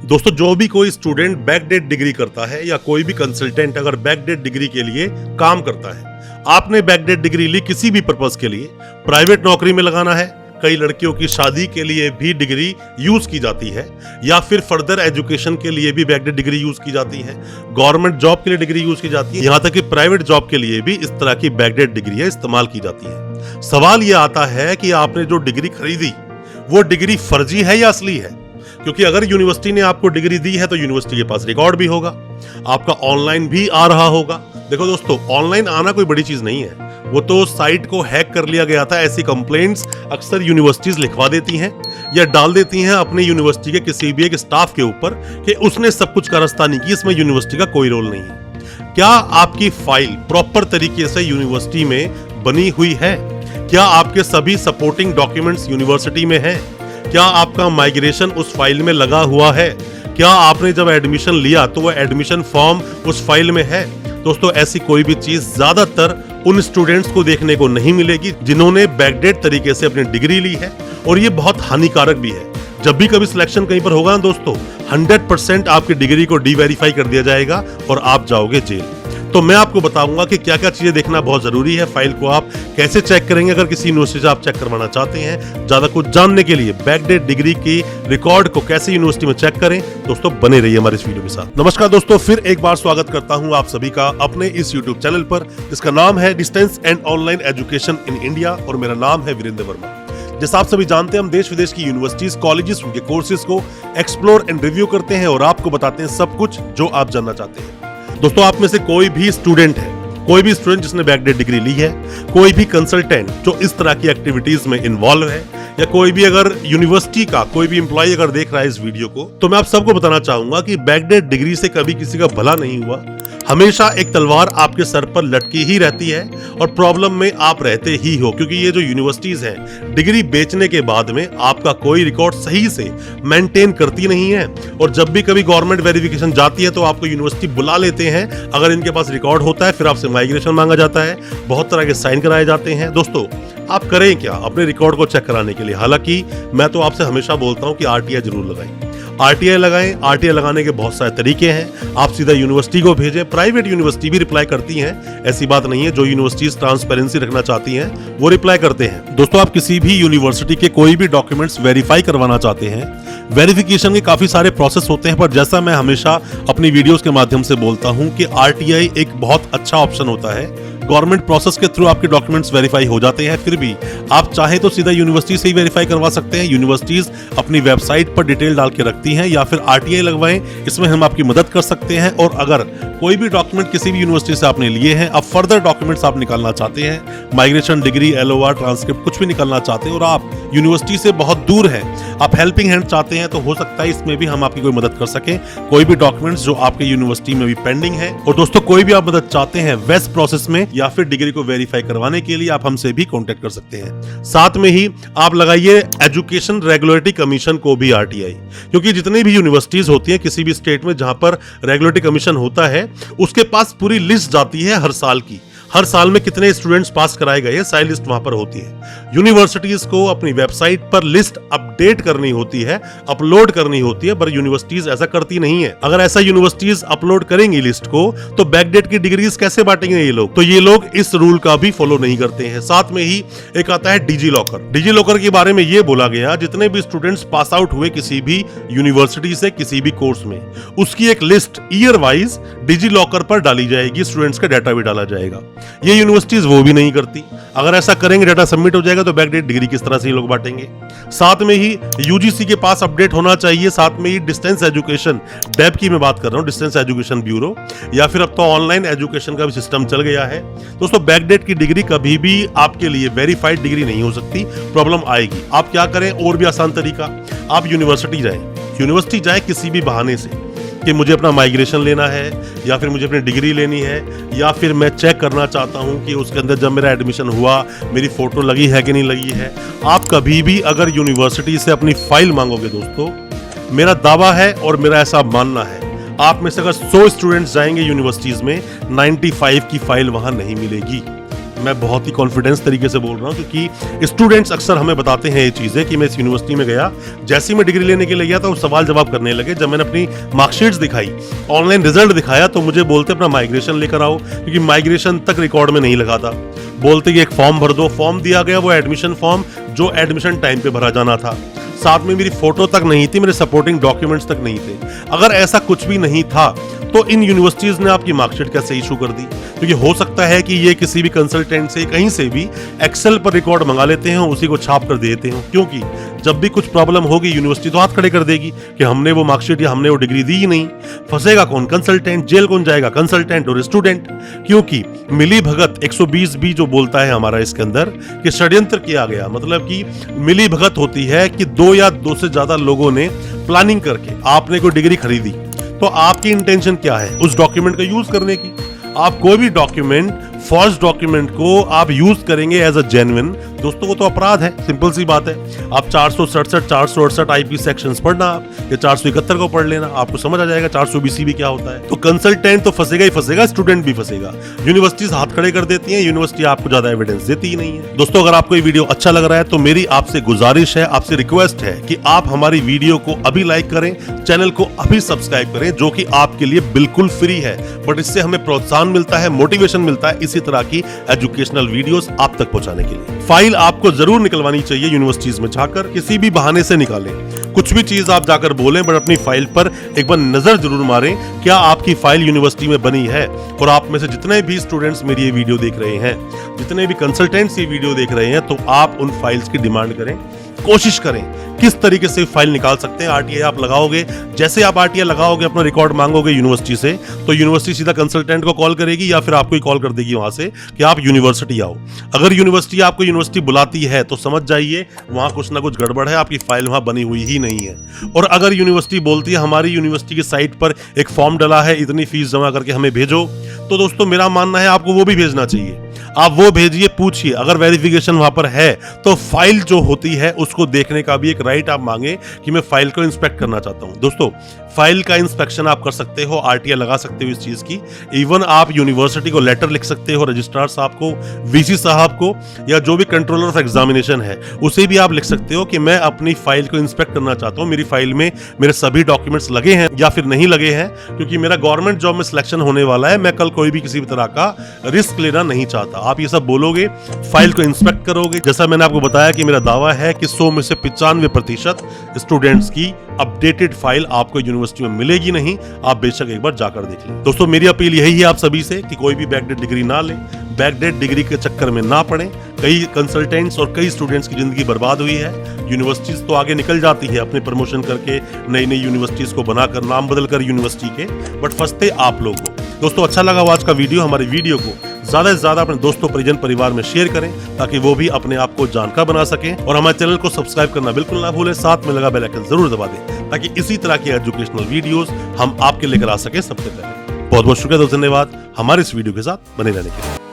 दोस्तों, जो भी कोई स्टूडेंट बैकडेट डिग्री करता है या कोई भी कंसल्टेंट अगर बैकडेट डिग्री के लिए काम करता है, आपने बैकडेट डिग्री ली किसी भी पर्पस के लिए, प्राइवेट नौकरी में लगाना है, कई लड़कियों की शादी के लिए भी डिग्री यूज की जाती है, या फिर फर्दर एजुकेशन के लिए भी बैकडेट डिग्री यूज की जाती है, गवर्नमेंट जॉब के लिए डिग्री यूज की जाती है, यहाँ तक कि प्राइवेट जॉब के लिए भी इस तरह की बैकडेट डिग्री इस्तेमाल की जाती है। सवाल यह आता है कि आपने जो डिग्री खरीदी वो डिग्री फर्जी है या असली है, क्योंकि अगर यूनिवर्सिटी ने आपको डिग्री दी है तो यूनिवर्सिटी के पास रिकॉर्ड भी होगा, आपका ऑनलाइन भी आ रहा होगा। देखो दोस्तों, ऑनलाइन आना कोई बड़ी चीज नहीं है, वो तो साइट को हैक कर लिया गया था, ऐसी कंप्लेंट्स अक्सर यूनिवर्सिटीज लिखवा देती हैं या डाल देती हैं अपने यूनिवर्सिटी के किसी भी एक स्टाफ के ऊपर कि उसने सब कुछ कारस्तानी की, इसमें यूनिवर्सिटी का कोई रोल नहीं है। क्या आपकी फाइल प्रॉपर तरीके से यूनिवर्सिटी में बनी हुई है? क्या आपके सभी सपोर्टिंग डॉक्यूमेंट्स यूनिवर्सिटी में हैं? क्या आपका माइग्रेशन उस फाइल में लगा हुआ है? क्या आपने जब एडमिशन लिया तो वह एडमिशन फॉर्म उस फाइल में है? दोस्तों, ऐसी कोई भी चीज ज्यादातर उन स्टूडेंट्स को देखने को नहीं मिलेगी जिन्होंने बैकडेट तरीके से अपनी डिग्री ली है, और ये बहुत हानिकारक भी है। जब भी कभी सिलेक्शन कहीं पर होगा ना दोस्तों, 100% आपकी डिग्री को डीवेरीफाई कर दिया जाएगा और आप जाओगे जेल। तो मैं आपको बताऊंगा कि क्या क्या चीजें देखना बहुत जरूरी है, फाइल को आप कैसे चेक करेंगे अगर किसी यूनिवर्सिटी से आप चेक करवाना चाहते हैं। ज्यादा कुछ जानने के लिए बैकडेट डिग्री की रिकॉर्ड को कैसे यूनिवर्सिटी में चेक करें, दोस्तों बने रहिए हमारे इस वीडियो के साथ। नमस्कार दोस्तों, फिर एक बार स्वागत करता हूं आप सभी का अपने इस यूट्यूब चैनल पर, जिसका नाम है distance and online education in India, और मेरा नाम है वीरेंद्र वर्मा। जैसा आप सभी जानते हैं, हम देश विदेश की यूनिवर्सिटीज, कॉलेजेस, उनके कोर्सेज को एक्सप्लोर एंड रिव्यू करते हैं और आपको बताते हैं सब कुछ जो आप जानना चाहते हैं। दोस्तों, आप में से कोई भी स्टूडेंट है, कोई भी स्टूडेंट जिसने बैकडेट डिग्री ली है, कोई भी कंसल्टेंट जो इस तरह की एक्टिविटीज में इन्वॉल्व है, या कोई भी अगर यूनिवर्सिटी का कोई भी एम्प्लॉय अगर देख रहा है इस वीडियो को, तो मैं आप सबको बताना चाहूंगा कि बैकडेट डिग्री से कभी किसी का भला नहीं हुआ। हमेशा एक तलवार आपके सर पर लटकी ही रहती है और प्रॉब्लम में आप रहते ही हो, क्योंकि ये जो यूनिवर्सिटीज हैं, डिग्री बेचने के बाद में आपका कोई रिकॉर्ड सही से मेंटेन करती नहीं है, और जब भी कभी गवर्नमेंट वेरिफिकेशन जाती है तो आपको यूनिवर्सिटी बुला लेते हैं। अगर इनके पास रिकॉर्ड होता है फिर आपसे माइग्रेशन मांगा जाता है, बहुत तरह के साइन कराए जाते हैं। दोस्तों, आप करें क्या अपने रिकॉर्ड को चेक कराने के लिए? हालांकि मैं तो आपसे हमेशा बोलता हूं कि आरटीआई जरूर लगाएं, आरटीआई लगाएं। आरटीआई लगाने के बहुत सारे तरीके हैं, आप सीधा यूनिवर्सिटी को भेजें, प्राइवेट यूनिवर्सिटी भी रिप्लाई करती हैं, ऐसी बात नहीं है। जो यूनिवर्सिटीज ट्रांसपेरेंसी रखना चाहती हैं वो रिप्लाई करते हैं। दोस्तों, आप किसी भी यूनिवर्सिटी के कोई भी डॉक्यूमेंट्स वेरीफाई करवाना चाहते हैं, वेरिफिकेशन के काफी सारे प्रोसेस होते हैं, पर जैसा मैं हमेशा अपनी वीडियोस के माध्यम से बोलता हूं कि आरटीआई एक बहुत अच्छा ऑप्शन होता है। गवर्नमेंट प्रोसेस के थ्रू आपके डॉक्यूमेंट्स वेरीफाई हो जाते हैं, फिर भी आप चाहे तो सीधा यूनिवर्सिटी से ही वेरीफाई करवा सकते हैं। यूनिवर्सिटीज अपनी वेबसाइट पर डिटेल डाल के रखती हैं, या फिर आरटीआई लगवाएं, इसमें हम आपकी मदद कर सकते हैं। और अगर कोई भी डॉक्यूमेंट किसी भी यूनिवर्सिटी से आपने लिए हैं, अब फर्दर डॉक्यूमेंट्स आप निकालना चाहते हैं, माइग्रेशन, डिग्री, एलओआर, ट्रांसक्रिप्ट, कुछ भी निकालना चाहते हैं और आप यूनिवर्सिटी से बहुत दूर हैं, आप हेल्पिंग हैंड चाहते हैं, तो हो सकता है इसमें भी हम आपकी कोई मदद कर सकें। कोई भी डॉक्यूमेंट्स जो आपके यूनिवर्सिटी में भी पेंडिंग है, और दोस्तों कोई भी आप मदद चाहते हैं वेस्ट प्रोसेस में या फिर डिग्री को वेरीफाई करवाने के लिए, आप हमसे भी कांटेक्ट कर सकते हैं। साथ में ही आप लगाइए एजुकेशन रेगुलेटरी कमीशन को भी आरटीआई, क्योंकि जितनी भी यूनिवर्सिटीज होती हैं किसी भी स्टेट में जहां पर रेगुलेटरी कमीशन होता है, उसके पास पूरी लिस्ट जाती है हर साल की। हर साल में कितने स्टूडेंट्स पास कराए गए हैं, सारी लिस्ट वहां पर होती है। यूनिवर्सिटीज को अपनी वेबसाइट पर लिस्ट अपडेट करनी होती है, अपलोड करनी होती है, पर यूनिवर्सिटीज ऐसा करती नहीं है। अगर ऐसा यूनिवर्सिटीज अपलोड करेंगी लिस्ट को, तो बैकडेट की डिग्रीज कैसे बांटेंगे ये लोग? तो ये लोग इस रूल का भी फॉलो नहीं करते हैं। साथ में ही एक आता है डिजी लॉकर। डिजी लॉकर के बारे में ये बोला गया, जितने भी स्टूडेंट्स पास आउट हुए किसी भी यूनिवर्सिटी से किसी भी कोर्स में, उसकी एक list year wise digi locker पर डाली जाएगी, स्टूडेंट्स का डाटा भी डाला जाएगा। ये यूनिवर्सिटीज वो भी नहीं करती। अगर ऐसा करेंगे, डाटा सबमिट हो जाएगा, तो बैकडेट डिग्री किस तरह से ये लोग बांटेंगे? साथ में ही यूजीसी के पास अपडेट होना चाहिए। साथ में ही डिस्टेंस एजुकेशन, डैब की मैं बात कर रहा हूं, डिस्टेंस एजुकेशन ब्यूरो, या फिर अब तो ऑनलाइन एजुकेशन का भी सिस्टम चल गया है। दोस्तों, बैकडेट की डिग्री कभी भी आपके लिए वेरीफाइड डिग्री नहीं हो सकती, प्रॉब्लम आएगी। आप क्या करें, और भी आसान तरीका, आप यूनिवर्सिटी जाएं किसी भी बहाने से कि मुझे अपना माइग्रेशन लेना है, या फिर मुझे अपनी डिग्री लेनी है, या फिर मैं चेक करना चाहता हूं कि उसके अंदर जब मेरा एडमिशन हुआ मेरी फोटो लगी है कि नहीं लगी है। आप कभी भी अगर यूनिवर्सिटी से अपनी फाइल मांगोगे दोस्तों, मेरा दावा है और मेरा ऐसा मानना है, आप में से अगर 100 स्टूडेंट्स जाएंगे यूनिवर्सिटीज में, 95 की फाइल वहां नहीं मिलेगी। मैं बहुत ही कॉन्फिडेंस तरीके से बोल रहा हूँ, क्योंकि स्टूडेंट्स अक्सर हमें बताते हैं ये चीज़ें कि मैं इस यूनिवर्सिटी में गया, जैसे ही मैं डिग्री लेने के लिए गया था वो सवाल जवाब करने लगे। जब मैंने अपनी मार्कशीट्स दिखाई, ऑनलाइन रिजल्ट दिखाया, तो मुझे बोलते अपना माइग्रेशन लेकर आओ, क्योंकि माइग्रेशन तक रिकॉर्ड में नहीं लगा था। बोलते कि एक फॉर्म भर दो, फॉर्म दिया गया, वो एडमिशन फॉर्म जो एडमिशन टाइम पे भरा जाना था। साथ में मेरी फोटो तक नहीं थी, मेरे सपोर्टिंग डॉक्यूमेंट्स तक नहीं थे। अगर ऐसा कुछ भी नहीं था तो इन यूनिवर्सिटीज ने आपकी मार्कशीट कैसे इशू कर दी? क्योंकि हो सकता है कि ये किसी भी कंसल्टेंट से कहीं से भी एक्सेल पर रिकॉर्ड मंगा लेते हैं, उसी को छाप कर देते हैं। क्योंकि जब भी कुछ प्रॉब्लम होगी यूनिवर्सिटी तो हाथ खड़े कर देगी कि हमने वो मार्कशीट या हमने वो डिग्री दी ही नहीं। फंसेगा कौन? कंसल्टेंट। जेल कौन जाएगा? कंसल्टेंट और स्टूडेंट। क्योंकि मिली भगत 120 भी जो बोलता है हमारा इसके अंदर कि षड्यंत्र किया गया, मतलब कि मिली भगत होती है कि 2 या 2 से ज्यादा लोगों ने प्लानिंग करके आपने कोई डिग्री खरीदी, तो आपकी इंटेंशन क्या है? उस डॉक्यूमेंट का यूज करने की। आप कोई भी डॉक्यूमेंट, फॉल्स डॉक्यूमेंट को आप यूज करेंगे एज अ जेन्युइन, दोस्तों वो तो अपराध है। सिंपल सी बात है। आप 467, 468 आईपी सेक्शंस पढ़ना, आप या 471 को पढ़ लेना, आपको समझ आ जाएगा 420 भी क्या होता है। तो कंसल्टेंट तो फंसेगा ही फंसेगा, स्टूडेंट भी फंसेगा। यूनिवर्सिटीज हाथ खड़े कर देती हैं, यूनिवर्सिटी आपको ज्यादा एविडेंस देती ही नहीं है। दोस्तों अगर आपको ये वीडियो अच्छा लग रहा है तो मेरी आपसे गुजारिश है, आपसे रिक्वेस्ट है कि आप हमारी वीडियो को अभी लाइक करें, चैनल को अभी सब्सक्राइब करें, जो कि आपके लिए बिल्कुल फ्री है, बट इससे हमें प्रोत्साहन मिलता है, मोटिवेशन मिलता है इसी तरह की एजुकेशनल वीडियोस आप तक पहुंचाने के लिए। फाइल आपको जरूर निकलवानी चाहिए यूनिवर्सिटीज में जाकर, किसी भी बहाने से निकालें। कुछ भी चीज आप जाकर बोलें, बट अपनी फाइल पर एक बार नजर जरूर मारें, क्या आपकी फाइल यूनिवर्सिटी में बनी है। और आप में से जितने भी स्टूडेंट्स मेरी ये वीडियो देख रहे हैं, जितने भी कंसल्टेंट्स ये वीडियो देख रहे हैं, तो आप उन फाइल्स की डिमांड करें, कोशिश करें किस तरीके से फाइल निकाल सकते हैं। आरटीआई आप लगाओगे, जैसे आप आरटीआई लगाओगे, अपना रिकॉर्ड मांगोगे यूनिवर्सिटी से, तो यूनिवर्सिटी सीधा कंसल्टेंट को कॉल करेगी या फिर आपको ही कॉल कर देगी वहां से कि आप यूनिवर्सिटी आओ। अगर यूनिवर्सिटी आपको यूनिवर्सिटी बुलाती है तो समझ जाइए वहां कुछ ना कुछ गड़बड़ है, आपकी फाइल वहां बनी हुई ही नहीं है। और अगर यूनिवर्सिटी बोलती है हमारी यूनिवर्सिटी की साइट पर एक फॉर्म डला है, इतनी फीस जमा करके हमें भेजो, तो दोस्तों मेरा मानना है आपको वो भी भेजना चाहिए। आप वो भेजिए, पूछिए, अगर वेरिफिकेशन वहां पर है तो फाइल जो होती है उसको देखने का भी एक राइट आप मांगे कि मैं फाइल को इंस्पेक्ट करना चाहता हूं। दोस्तों फाइल का इंस्पेक्शन आप कर सकते हो, आरटीआई लगा सकते हो इस चीज की। इवन आप यूनिवर्सिटी को लेटर लिख सकते हो, रजिस्ट्रार साहब को, वीसी साहब को, या जो भी कंट्रोलर ऑफ एग्जामिनेशन है उसे भी आप लिख सकते हो कि मैं अपनी फाइल को इंस्पेक्ट करना चाहता हूं, मेरी फाइल में मेरे सभी डॉक्यूमेंट्स लगे हैं या फिर नहीं लगे हैं, क्योंकि मेरा गवर्नमेंट जॉब में सिलेक्शन होने वाला है, मैं कल कोई भी किसी भी तरह का रिस्क लेना नहीं चाहता। आप ये सब बोलोगे, फाइल को इंस्पेक्ट करोगे। जैसा मैंने आपको बताया कि मेरा दावा है कि 100 में से 95% स्टूडेंट्स की अपडेटेड फाइल आपको यूनिवर्सिटी में मिलेगी नहीं। आप बेशक एक बार जाकर देख लें। दोस्तों मेरी अपील यही है आप सभी से कि कोई भी बैकडेट डिग्री ना लें, बैकडेट डिग्री के चक्कर में ना पड़ें। कई कंसल्टेंट्स और कई स्टूडेंट्स की जिंदगी बर्बाद हुई है। यूनिवर्सिटीज तो आगे निकल जाती है अपने प्रमोशन करके, नई नई यूनिवर्सिटीज को बनाकर, नाम बदल कर यूनिवर्सिटी के, बट फंसते आप लोग हो। दोस्तों अच्छा लगा आज का वीडियो, हमारे वीडियो को ज्यादा से ज्यादा अपने दोस्तों, परिजन, परिवार में शेयर करें ताकि वो भी अपने आप को जानकार बना सकें। और हमारे चैनल को सब्सक्राइब करना बिल्कुल ना भूलें, साथ में लगा बेल आइकन जरूर दबा दें ताकि इसी तरह की एजुकेशनल वीडियोस हम आपके लेकर आ सकें सबसे पहले। बहुत बहुत शुक्रिया, धन्यवाद हमारे इस वीडियो के साथ बने रहने के लिए।